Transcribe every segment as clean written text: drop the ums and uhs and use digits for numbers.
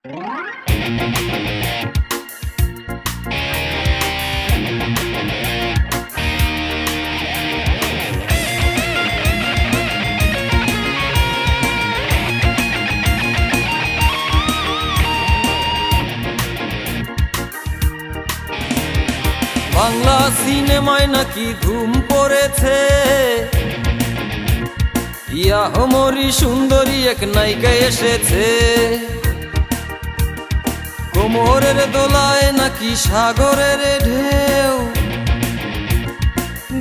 বাংলা সিনেমায় নাকি ধুম পড়েছে, ইয়াহমরি সুন্দরী এক নায়িকা এসেছে। কোমরের দোলায় নাকি সাগরের ঢেউ,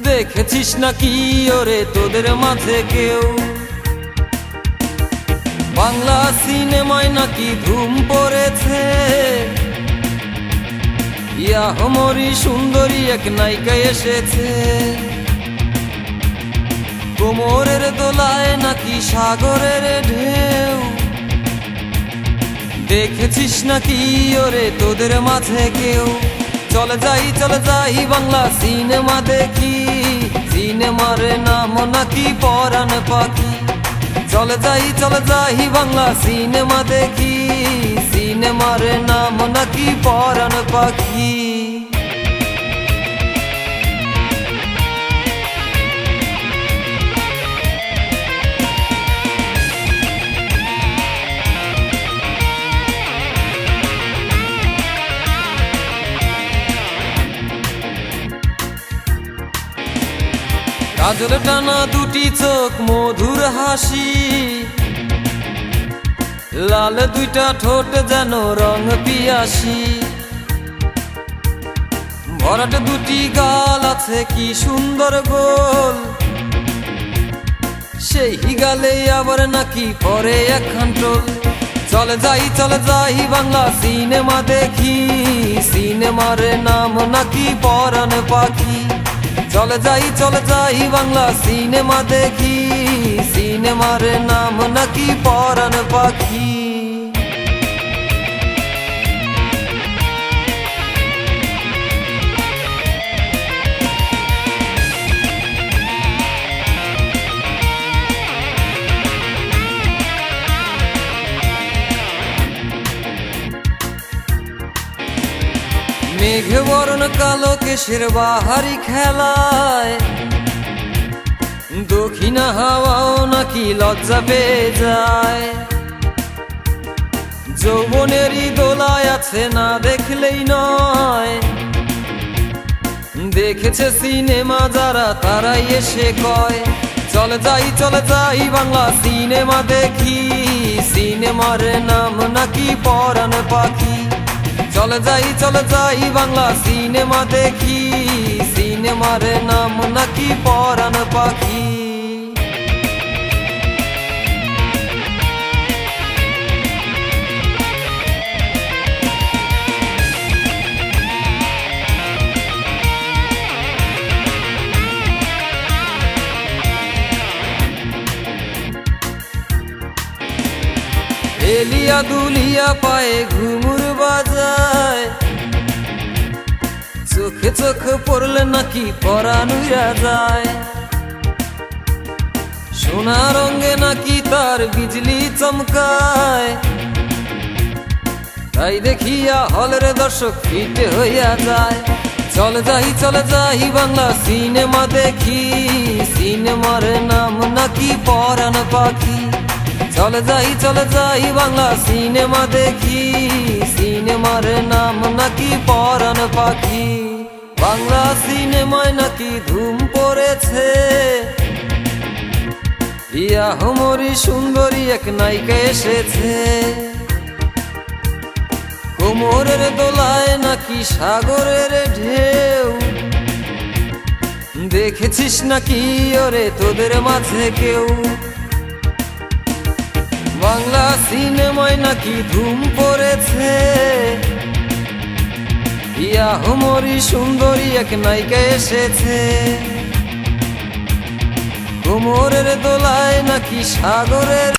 দেখেছিস নাকি ওরে তোদের মাঝে কেউ? বাংলা সিনেমায় নাকি ধুম পড়েছে, ইয়াহমরি সুন্দরী এক নায়িকা এসেছে। কোমরের দোলায় নাকি সাগরের ঢেউ, দেখেছিস নাকি ওরে তোদের মাঝে কেউ? চলে যাই বাংলা সিনেমা দেখি, সিনেমার নাম নাকি পরাণ পাখি। চলে যাই বাংলা সিনেমা দেখি, সিনেমার নাম নাকি পরাণ পাখি। কাজল টানা দুটি চোখ, মধুর হাসি, লাল দুইটা ঠোঁট যেন রং পিয়াসি। ভরাট দুটি গাল আছে কি সুন্দর গোল, সেই গালে আবার নাকি পরে একখান টোল। চলে যাই বাংলা সিনেমা দেখি, সিনেমার নাম নাকি পরাণ পাখি। চলে যাই বাংলা সিনেমা দেখি, সিনেমার নাম নাকি পরাণ পাখি। মেঘে বরণ কালো কেশের বাহারি খেলায়, দক্ষিণা হাওয়াও নাকি লজ্জা পেয়ে যায়। যৌবনেরই দোলায় আছে না দেখলেই নয়, দেখেছে সিনেমা যারা তারাই এসে কয়। চলে যাই বাংলা সিনেমা দেখি, সিনেমার নাম নাকি পরাণ পাখি। চলে যাই বাংলা সিনেমা দেখি, সিনেমার নাম নাকি পরাণ পাখি। এলিয়া দুলিয়া পায়ে ঘুমুর বাজায়, চোখে চোখ পড়লে নাকি পরাণ উড়া যায়। সোনা রঙে নাকি তার বিজলি চমকায়, তাই দেখিয়া হলের দর্শক ফিটে হইয়া যায়। চলে যাই বাংলা সিনেমা দেখি, সিনেমার নাম নাকি পরাণ পাখি। চলে যাই বাংলা সিনেমা দেখি, সিনেমার নাম নাকি পরাণ পাখি। বাংলা সিনেমায় নাকি ধুম পড়েছে, ইয়াহমরি সুন্দরী এক নায়িকা এসেছে। কোমরের দোলায় নাকি সাগরের ঢেউ, দেখেছিস নাকি ওরে তোদের মাঝে কেউ? বাংলা সিনেমায় নাকি ধুম পড়েছে, ইয়াহমরি সুন্দরী এক নায়িকা এসেছে। কোমরের দোলায় নাকি সাগরের